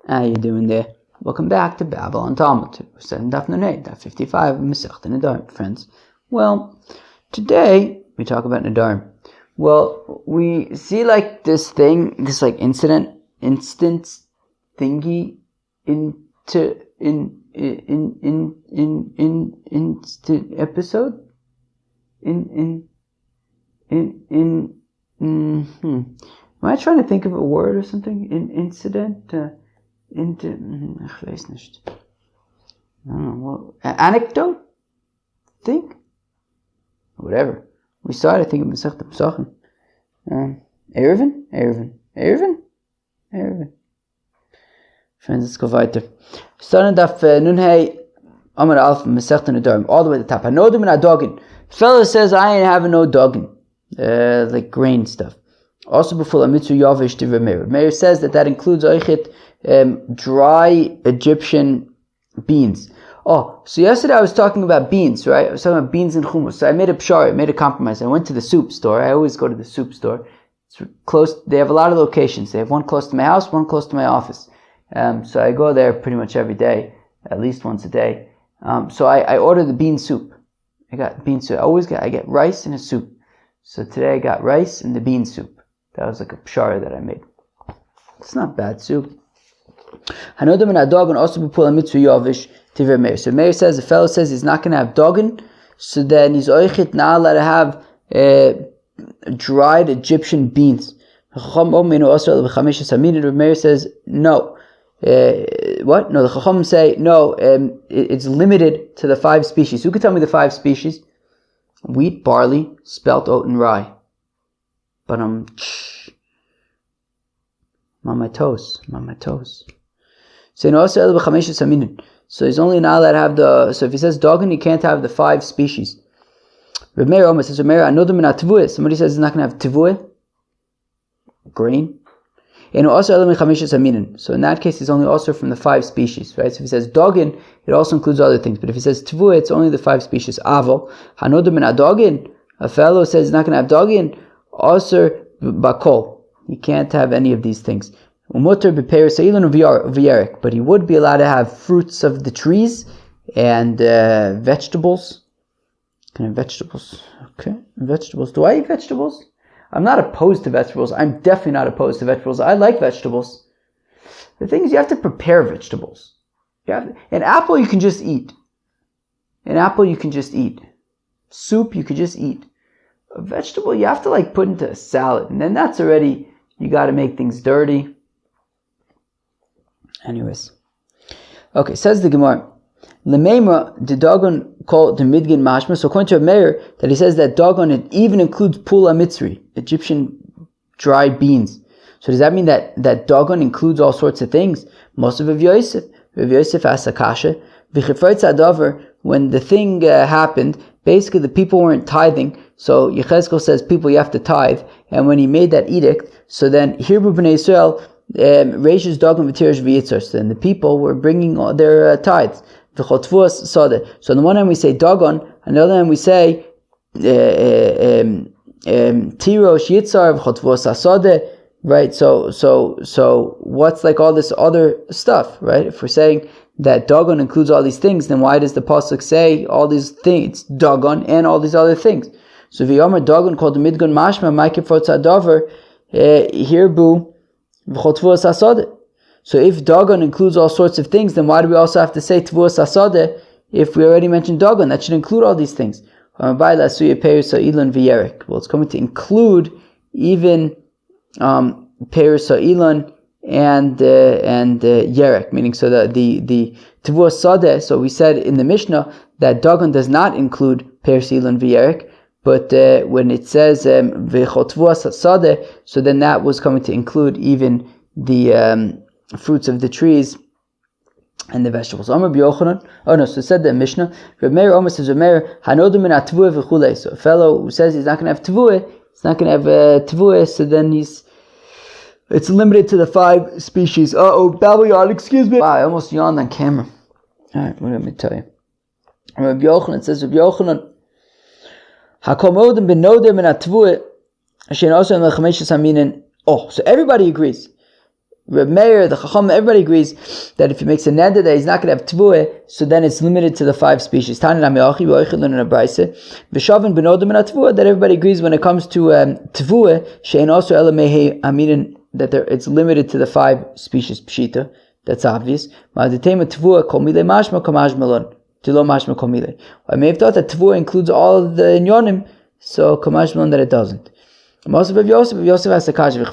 How you doing there? Welcome back to Babylon Talmud. We're studying Daf Nunei, Daf 55 of Masechta Nedarim, friends. Well, today we talk about Nedarim. Well, we see like this thing, this like instance thingy instant episode Am I trying to think of a word or something? Incident. I don't know. Anecdote? Think? Whatever. We started thinking of Masechta Pesachim. Erevin. Friends, let's go weiter. Starting Daf Nunhei Amar Alf Masechta Nedarim, all the way to the top. Hanodim and Adogin. Fellow says, I ain't having no dogin. Like grain stuff. Also before Amitzu Yavish to Meir. Meir says that includes oichet, dry Egyptian beans. Oh, so yesterday I was talking about beans, right? I was talking about beans and hummus. So I made a pshara, I made a compromise. I went to the soup store. I always go to the soup store. It's close. They have a lot of locations. They have one close to my house, one close to my office. So I go there pretty much every day, at least once a day. So I ordered the bean soup. I got bean soup. I get rice and a soup. So today I got rice and the bean soup. That was like a pshara that I made. It's not bad soup. Hanodam and Adogan also be pulling mitzvah yavish tiver Meir. So Meir says, the fellow says he's not going to have dogan, so then he's oichet not allowed to have dried Egyptian beans. Meir says no. What? No, the Chacham say no. It's limited to the 5 species. Who could tell me the 5 species? Wheat, barley, spelt, oat, and rye. But I'm on my toes. So he's only not allowed to have so if he says dogan, he can't have the 5 species. Somebody says he's not going to have tivue, grain. So in that case, he's only also from the 5 species, right? So if he says dogan, it also includes other things. But if he says tivue, it's only the 5 species. Avo, hanodim and adogin. A fellow says he's not going to have dogan. Also, bakol. He can't have any of these things. But he would be allowed to have fruits of the trees and vegetables. Can I have vegetables? Okay, vegetables. Do I eat vegetables? I'm not opposed to vegetables. I'm definitely not opposed to vegetables. I like vegetables. The thing is, you have to prepare vegetables. An apple you can just eat. Soup you could just eat. A vegetable you have to like put into a salad, and then that's already, you got to make things dirty. Anyways, okay, says the Gemara, Lemeimra the dogon called the midgin mashma. So according to Meir, that he says that dogon, it even includes pula mitzri, Egyptian dried beans. So does that mean that dogon includes all sorts of things? Most of Rav Yosef asked Akasha, when the thing happened, basically the people weren't tithing. So Yechezkel says, people, you have to tithe. And when he made that edict, so then Hirbu b'nei Yisrael reishes dogon v'tirish v'yitzar. So then the people were bringing all their tithes. V'chotvuas sadeh. So on the one hand we say dogon, on the other hand we say tirosh yitzar v'chotvuas sadeh. Right? So what's like all this other stuff? Right? If we're saying that dogon includes all these things, then why does the pasuk say all these things? It's dogon and all these other things. So v'yomer dogon called the midgon mashma ma'ikif tzadavar hirbu v'chotvuas hasadeh. So if dogon includes all sorts of things, then why do we also have to say tvuas hasadeh if we already mentioned dogon? That should include all these things. Well, it's going to include even peir sa'ilan and yerek, meaning so that the tvuas sadeh. So we said in the Mishnah that dogon does not include peir sa'ilan v'yerek. But when it says v'chotvuas sadeh, so then that was coming to include even the fruits of the trees and the vegetables. Amar b'Yochanan. Oh no, so it said the Mishnah. Reb Meir Omer says, Reb Meir hanodim min atvue v'chulei. So a fellow who says he's not going to have tvue, so then it's limited to the 5 species. Babel yawn, excuse me. Wow, I almost yawned on camera. Alright, what let me tell you. Reb Yochanan says, Reb Yochanan, hakomodim ben noder min atvue, shein also in l'chamesh saminin. Oh, so everybody agrees. Reb Meir, the Chacham, everybody agrees that if he makes a neder that he's not going to have tvuah, so then it's limited to the 5 species. That everybody agrees when it comes to tvuah, she'ein also elamei aminin, that it's limited to the 5 species. Pshita, that's obvious. I may have thought that tvuah includes all of the inyonim, so kamash malon that it doesn't. Yosef has the kasha.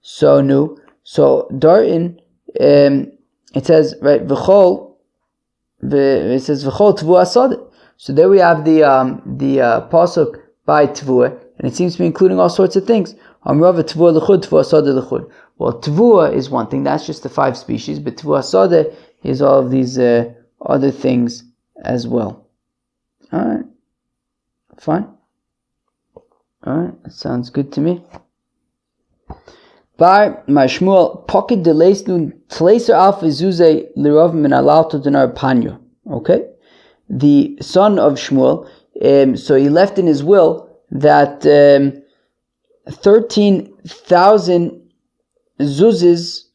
So new. So Darin, it says right v'chol. It says v'chol tvuah sadeh. So there we have the pasuk by tvuah, and it seems to be including all sorts of things. Amrava tvuah l'chud, tvuah sadeh l'chud. Well, tvuah is one thing. That's just the 5 species, but tvuah sadeh is all of these other things as well. All right, fine. All right, that sounds good to me. Bar Mashmuel pocket delays nun tleiser alpha zuze lirov min alalto dinar panyo. Okay, the son of Shmuel. So he left in his will that 13,000 zuzes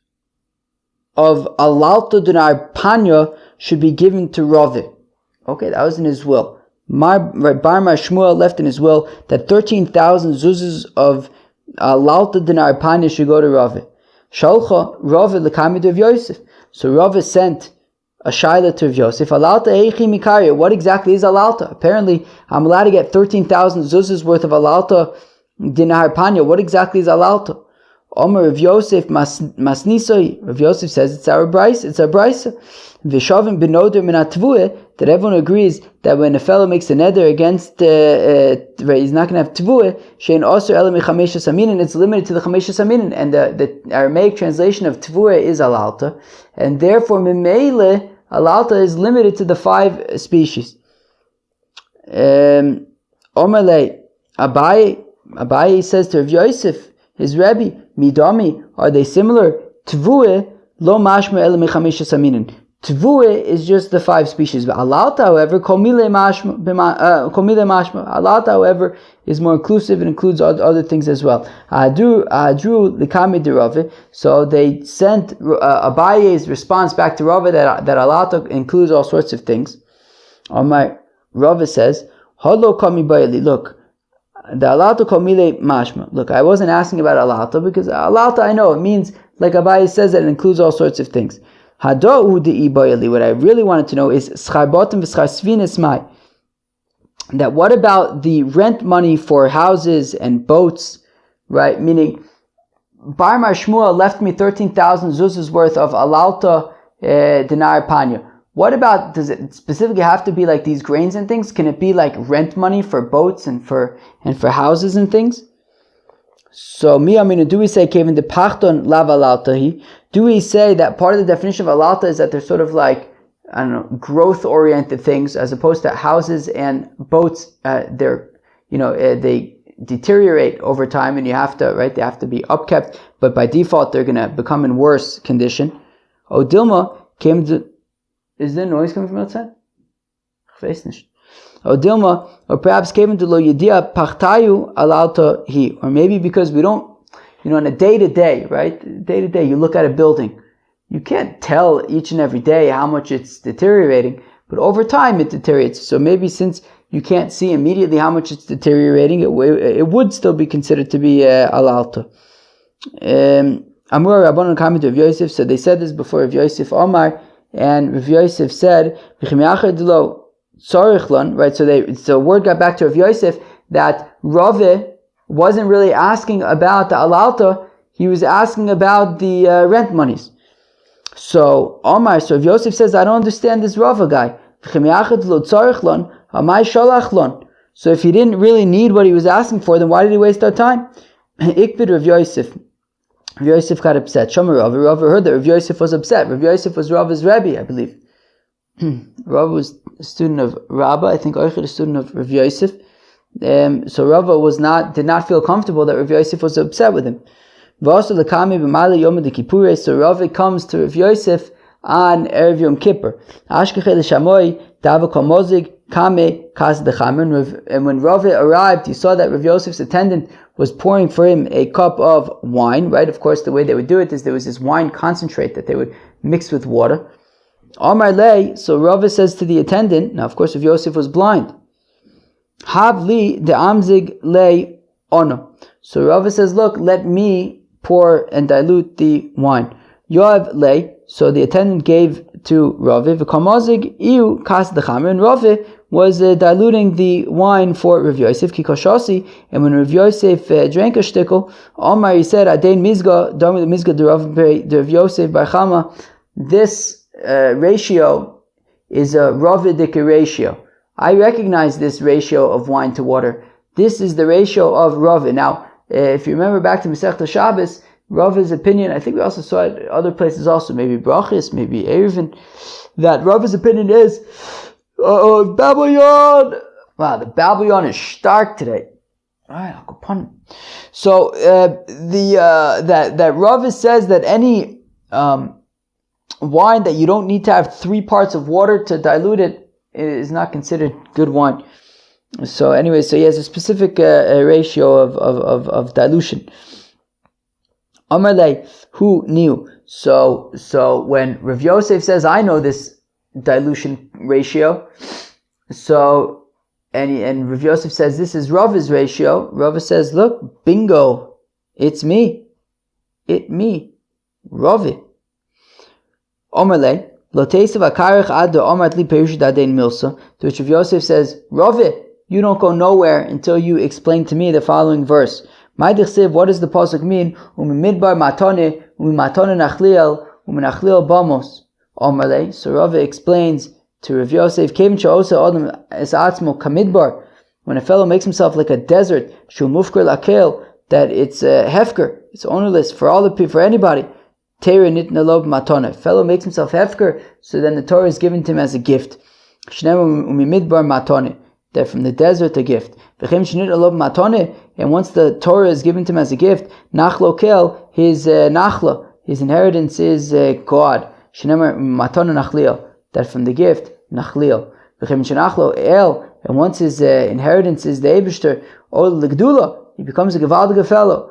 of alalto dinar panyo should be given to Rave. Okay, that was in his will. Bar Shmuel left in his will that 13,000 zuzes of Lalta dinar panya should go to Rave. Shalcha Rave l'kamid of Yosef. So Rave sent a shaila to Yosef. Alalta eichi mikariya. What exactly is alalta? Apparently, I'm allowed to get 13,000 zuzes worth of alalta dinar panya. What exactly is alalta? Omer of Yosef masnisoi. Rav Yosef says it's our brisa. It's our brisa. V'shavim benoder min atvuah, that everyone agrees that when a fellow makes a neder against, he's not going to have tvuah, shein also elam chamesh saminin, it's limited to the chamesh saminin, and the Aramaic translation of tvuah is alalta, and therefore mimele alalta is limited to the 5 species. Omerle Abaye says to Rav Yosef, his Rebbe, midami, are they similar? Tvuah lo mashma elam chamesh saminin. Tvuah is just the 5 species. But alalta, however, komile mashma. Alalta, however, is more inclusive and includes other things as well. Adru likami de Rave. So they sent Abaye's response back to Rave that alalta includes all sorts of things. My Rave says, "Halo kami bayli." Look, the alalta komile mashma. Look, I wasn't asking about alalta because alalta, I know it means, like Abaye says, that it includes all sorts of things. What I really wanted to know is that what about the rent money for houses and boats, right? Meaning, Bar Shmuel left me 13,000 zuzas worth of alalta dinar panya. What about, does it specifically have to be like these grains and things? Can it be like rent money for boats and for houses and things? So, do we say Kevin the Pachton Lav Alaltahi? Do we say that part of the definition of alalta is that they're sort of like, I don't know, growth-oriented things, as opposed to houses and boats? They deteriorate over time, and you have to, right? They have to be upkept, but by default they're going to become in worse condition. Odilma came to. Is there noise coming from outside? Odilma, or perhaps came to lo yedia pachtayu alalta hi, or maybe because we don't. On a day-to-day, right? Day-to-day, you look at a building. You can't tell each and every day how much it's deteriorating, but over time it deteriorates. So maybe since you can't see immediately how much it's deteriorating, it would still be considered to be alalta. Amur Rabbanon comment to Rav Yosef, so they said this before Rav Yosef Omar, and Rav Yosef said, right? So word got back to Rav Yosef that Rave wasn't really asking about the alalta, he was asking about the rent monies. So Yosef says, I don't understand this Rava guy. So if he didn't really need what he was asking for, then why did he waste our time? Ikbid Rav Yosef. Rav Yosef got upset. Shomer Rav heard that Rav Yosef was upset. Rav Yosef was Rava's Rebbe, I believe. Rava was a student of Rabba, I think Oichid a student of Rav Yosef. So Rava did not feel comfortable that Rav Yosef was upset with him. So Rava comes to Rav Yosef on Erev Yom Kippur. kas dechamer. And when Rav arrived, he saw that Rav Yosef's attendant was pouring for him a cup of wine, right? Of course, the way they would do it is there was this wine concentrate that they would mix with water. Amar lei, so Rav says to the attendant, now of course Rav Yosef was blind, Havli de amzig lei ono. So Rav says, look, let me pour and dilute the wine. Yoav lei, so the attendant gave to Rav, v'kamazig iu kas dechamer, and Rav was diluting the wine for Rav Yosef, kikoshasi, and when Rav Yosef drank a shtickle, Omar, he said, Adein mizga, dami the mizga de Rav Yosef barchama. This ratio is a Ravidic ratio. I recognize this ratio of wine to water. This is the ratio of Rav. Now, if you remember back to Masechta Shabbos, Rav's opinion, I think we also saw it other places also, maybe Brachis, maybe Eruvin, that Rav's opinion is Babylon. Wow, the Babylon is stark today. Alright, I'll go pun. So that Rav says that any wine that you don't need to have 3 parts of water to dilute it is not considered good wine. So anyway, so he has a specific ratio of dilution. Amarle, who knew? So when Rav Yosef says, I know this dilution ratio, so and Rav Yosef says this is Rav's ratio, Rav says, look, bingo, it's me, Rav. Amarle, to which Rav Yosef says, Rav, you don't go nowhere until you explain to me the following verse. What does the pasuk mean? So Rav explains to Rav Yosef, when a fellow makes himself like a desert, that it's hefker, it's ownerless for anybody. Fellow makes himself hefker, so then the Torah is given to him as a gift. That from the desert a gift. And once the Torah is given to him as a gift, his nachla, his inheritance is God. That from the gift, nachliel. And once his inheritance is the Eibishter, he becomes a gevaldiga fellow.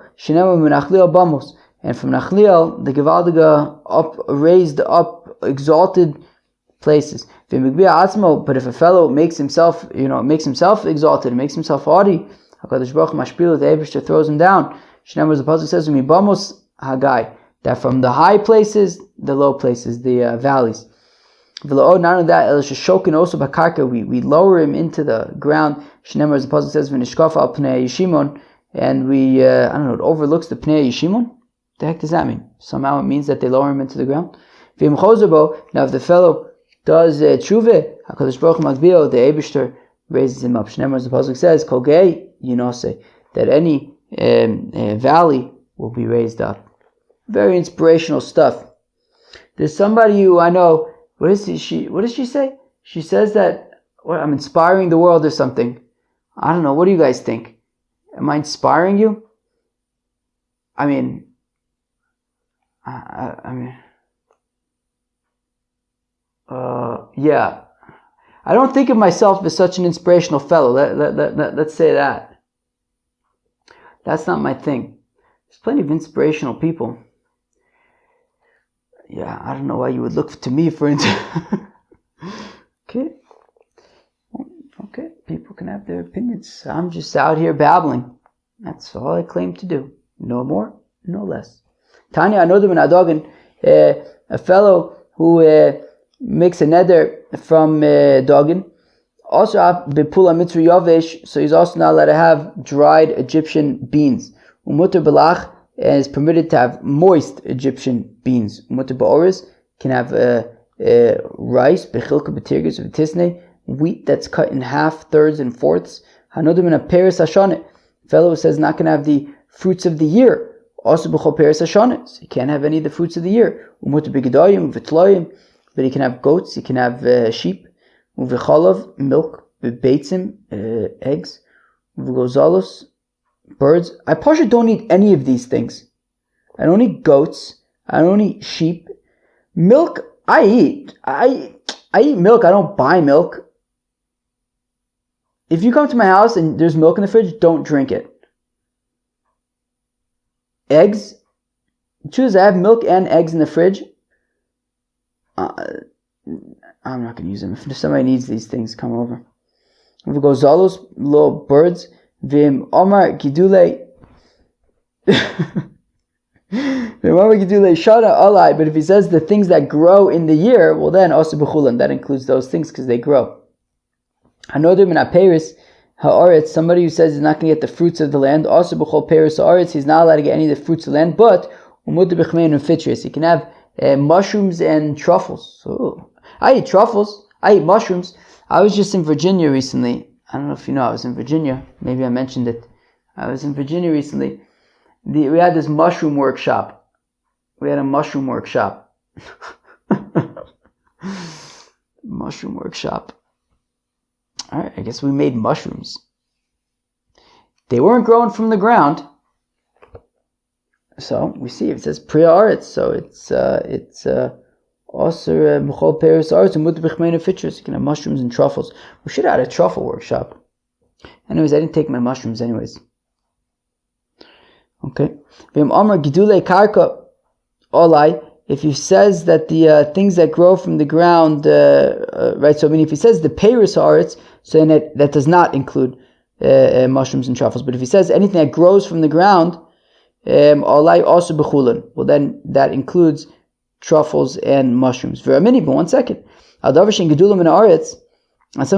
And from Nachliel, the Gevaldiga raised up, exalted places. But if a fellow makes himself exalted, makes himself haughty, HaKadosh Baruch Hu mashpil, the Eibishter throws him down. Shnei, as the pasuk says, "Mibamos Hagai," that from the high places, the low places, the valleys. Not only that, also bakarka, we lower him into the ground. Shnei, as the pasuk says, "V'nishkaf al pnei Yishimon," and we, it overlooks the pnei Yishimon. The heck does that mean? Somehow it means that they lower him into the ground. Now if the fellow does tshuve, HaKadosh Baruch Hu Magbio, the Eibishter raises him up. Shneimar, as the pasuk says, Kogei Yinose, that any valley will be raised up. Very inspirational stuff. There's somebody who I know. What does she say? She says that I'm inspiring the world or something. I don't know. What do you guys think? Am I inspiring you? I mean. Yeah. I don't think of myself as such an inspirational fellow. Let's say that. That's not my thing. There's plenty of inspirational people. Yeah, I don't know why you would look to me for Okay. Okay, people can have their opinions. I'm just out here babbling. That's all I claim to do. No more, no less. Tanya, I know that when a fellow who makes a neder from Dogen, also bepula mitzri yavesh, so he's also not allowed to have dried Egyptian beans. Umutter belach is permitted to have moist Egyptian beans. Umutter ba'oris can have rice, bechilka b'tirgus v'tisnei, wheat that's cut in half, thirds, and fourths. Hanodim in a peris hashanet. Fellow says not going to have the fruits of the year. Also b'chol peris hashanet, so he can't have any of the fruits of the year. Umutter b'gedayim v'tloyim, but he can have goats, he can have sheep. Uvechalav, milk, beitzim, eggs, uvegozalos, birds. I partially don't eat any of these things. I don't eat goats. I don't eat sheep. Milk, I eat. I eat milk. I don't buy milk. if you come to my house and there's milk in the fridge, don't drink it. Eggs, choose. I have milk and eggs in the fridge. I'm not going to use them. If somebody needs these things, come over. If we go zalos, little birds, vim omar gidule. But if he says the things that grow in the year, well then also b'chulan, that includes those things because they grow. Hanodim min aperis haaretz, somebody who says he's not going to get the fruits of the land, also b'chol peris haaretz, he's not allowed to get any of the fruits of the land, but umutar b'chmein and fitris, he can have mushrooms and truffles. So I eat truffles, I eat mushrooms. I was just in Virginia recently. I don't know if you know, I was in Virginia. Maybe I mentioned it. I was in Virginia recently. We had this mushroom workshop. We had a mushroom workshop. Mushroom workshop. Alright, I guess we made mushrooms. They weren't growing from the ground. So, we see, it says Priya Aretz. So, it's also B'chol Peres Aretz and Mutar B'chmein Fitris. You can have mushrooms and truffles. We should have had a truffle workshop. Anyways, I didn't take my mushrooms anyways. Okay. If he says that the things that grow from the ground, right? So I mean, if he says the peiros haaretz, so then that does not include mushrooms and truffles. But if he says anything that grows from the ground, olai also b'chulan, well then that includes truffles and mushrooms. But 1 second. Something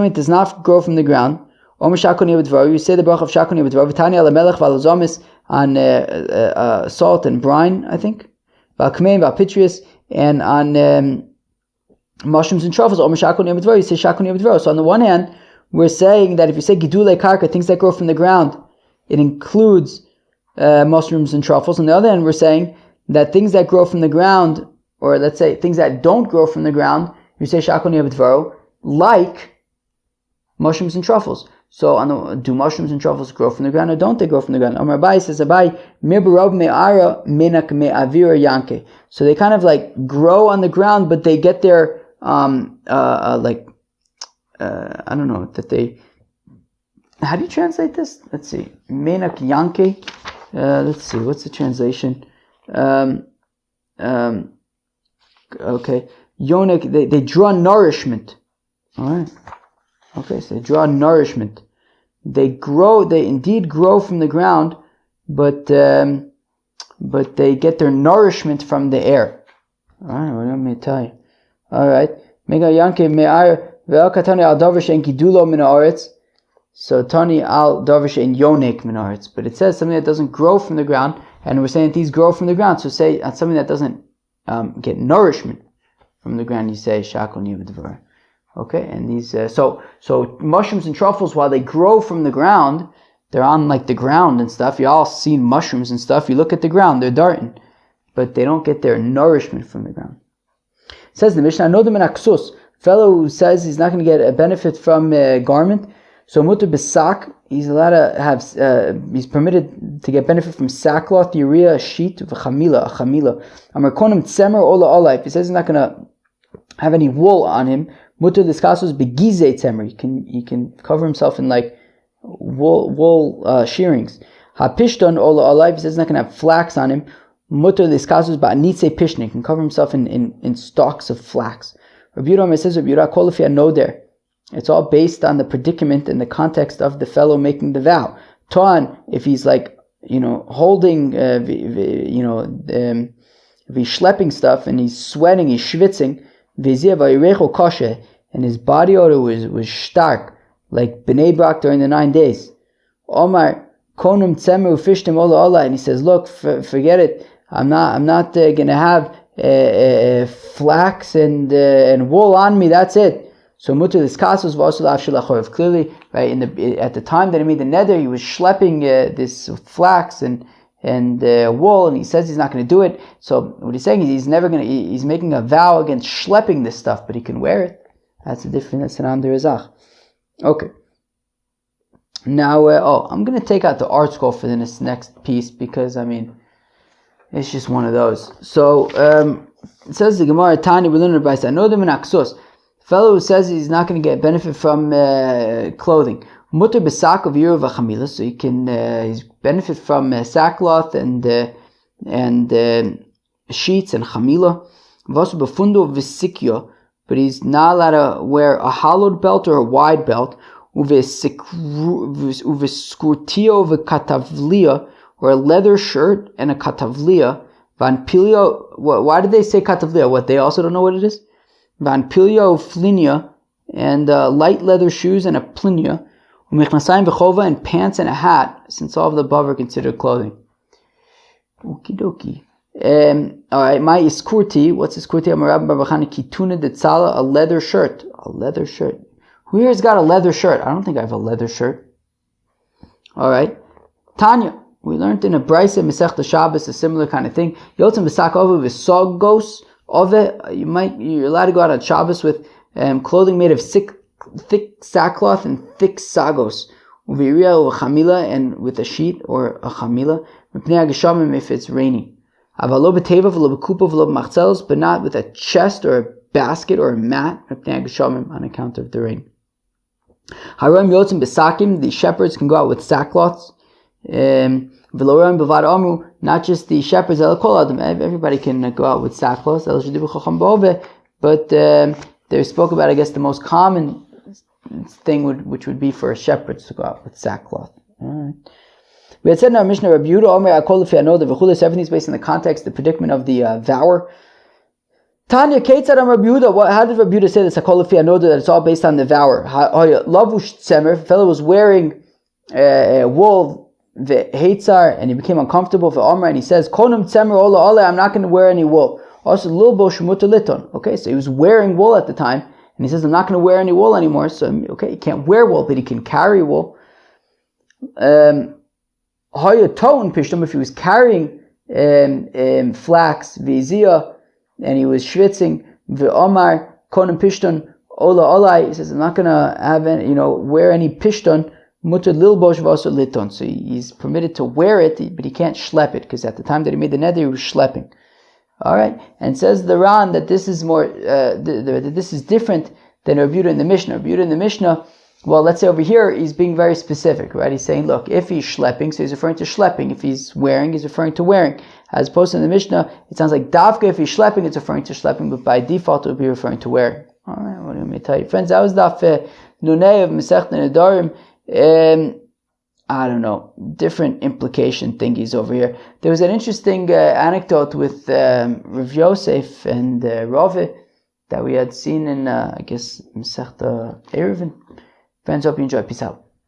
that does not grow from the ground. You say the bracha of shakon yebedvar. V'tani ala melech v'alazomis on salt and brine, I think. V'alkmein v'alpitrius, and on mushrooms and truffles. You say shakon yebedvar. So on the one hand, we're saying that if you say gidule karka, things that grow from the ground, it includes mushrooms and truffles. On the other hand, we're saying that things that grow from the ground, or let's say things that don't grow from the ground, you say shakon yebedvar, like mushrooms and truffles. So, do mushrooms and truffles grow from the ground or don't they grow from the ground? Amar Abai says, Abai, mirbarov me'ara menak me'avira yanke. So they kind of like grow on the ground, but they get their, I don't know, that they, how do you translate this? Let's see. Menak yanke. Let's see, what's the translation? Okay. Yonik, they draw nourishment. Alright. Okay, so they draw nourishment. They indeed grow from the ground, but they get their nourishment from the air. Alright, what am I going to tell you? Alright. Mega yanke me'ar ve'al katani al davar she'en gidulo min haaretz. So tani al davar she'en yonek min haaretz. But it says something that doesn't grow from the ground, and we're saying that these grow from the ground. So say something that doesn't get nourishment from the ground, you say shakon yebedvar. Okay, and these so mushrooms and truffles, while they grow from the ground, they're on like the ground and stuff. You all seen mushrooms and stuff. You look at the ground, they're darting, but they don't get their nourishment from the ground. It says in the Mishnah, Nodim and Aksus, fellow who says he's not going to get a benefit from a garment, so mutar besak, he's allowed to have, he's permitted to get benefit from sackcloth, urea, a sheet, a chamila. Amar konim tzemer ola ola. If he says he's not going to have any wool on him, mutar diskasos begizei tzemer. He can cover himself in like wool shearings. Ha pishton ola ola. If he says he's not going to have flax on him, mutar diskasos ba'anitze pishton. He can cover himself in stalks of flax. Rabbi Yehuda says, Rabbi Yehuda kol lefi noder. It's all based on the predicament and the context of the fellow making the vow. Toan, if he's like, holding, if he's schlepping stuff and he's sweating, he's schwitzing, and his body odor was stark, like Bnei Brak during the 9 days. Omar konum tzemer ufishtem ola ola, and he says, look, forget it. I'm not going to have flax and wool on me. That's it. So mutar diskasos v'osulav shilachorv. Clearly, right at the time that he made the neder, he was schlepping this flax and wool, and he says he's not going to do it. So what he's saying is he's making a vow against schlepping this stuff, but he can wear it. That's a different. That's an under izach. Okay. Now, I'm going to take out the art scroll for this next piece because it's just one of those. So it says the Gemara Tani we learn about Nodim and Aksus. Fellow who says he's not going to get benefit from clothing. Mutter besak of v'chamila, so he can benefit from sackcloth and sheets and chamila. Vasu befundo v'sikyo, but he's not allowed to wear a hollowed belt or a wide belt. Uveskurtio v'katavlia, or a leather shirt and a katavlia. Van pilio. Why did they say katavlia? What, they also don't know what it is? Van pilio flinia, and light leather shoes and a plinia. Umechnasayim v'chova, and pants and a hat, since all of the above are considered clothing. Okie dokie. Alright, my iskurti. What's iskurti? Amarab barbachani kituna detzala, a leather shirt. A leather shirt. Who here's got a leather shirt? I don't think I have a leather shirt. Alright. Tanya. We learned in a Brisa Masechta Shabbos a similar kind of thing. Yotzim v'sak ove v'sogos ove. You're allowed to go out on Shabbos with clothing made of thick sackcloth and thick sagos. Uviriya chamila, and with a sheet or a chamila. Mipnei hageshamim, if it's rainy. Avalo b'teva v'lo b'kupa v'lo b'machzelos, but not with a chest or a basket or a mat. Mipnei hageshamim, on account of the rain. Haram yotzim b'sakim. The shepherds can go out with sackcloths. Not just the shepherds, everybody can go out with sackcloth. But they spoke about, I guess, the most common thing which would be for shepherds to go out with sackcloth. All right. We had said in our Mishnah, Rabbi Yehuda, everything is based on the context, the predicament of the vower. Tanya, Rabbi Yehuda, how did Rabbi Yehuda say this? That it's all based on the vower. Lavush tzemer, if a fellow was wearing wool, the Heitzar, and he became uncomfortable for Omar, and he says, Konam tzemer ola ola, I'm not going to wear any wool. Also, lilbo shmuta liton. Okay, so he was wearing wool at the time, and he says, I'm not going to wear any wool anymore. So, okay, he can't wear wool, but he can carry wool. Hoya toun pishtum, if he was carrying flax, vizia, and he was schwitzing, v'omar konam pishton ola ola, he says, I'm not going to have any, wear any pishton. Mutter lilbosh v'asur liton. So he's permitted to wear it, but he can't schlep it, because at the time that he made the neder, he was schlepping. All right, and says the Ran that this is more, this is different than Rabbi Yehuda in the Mishnah. Rabbi Yehuda in the Mishnah, well, let's say over here he's being very specific, right? He's saying, look, if he's schlepping, so he's referring to schlepping. If he's wearing, he's referring to wearing. As opposed to in the Mishnah, it sounds like davka, if he's schlepping, it's referring to schlepping, but by default it would be referring to wearing. All right, what do you tell you, friends? That was daf nunei of Masechta Nedarim. I don't know, different implication thingies over here. There was an interesting anecdote with Rav Yosef and Rave that we had seen in, I guess, Masechta Eruvin. Friends, hope you enjoy. Peace out.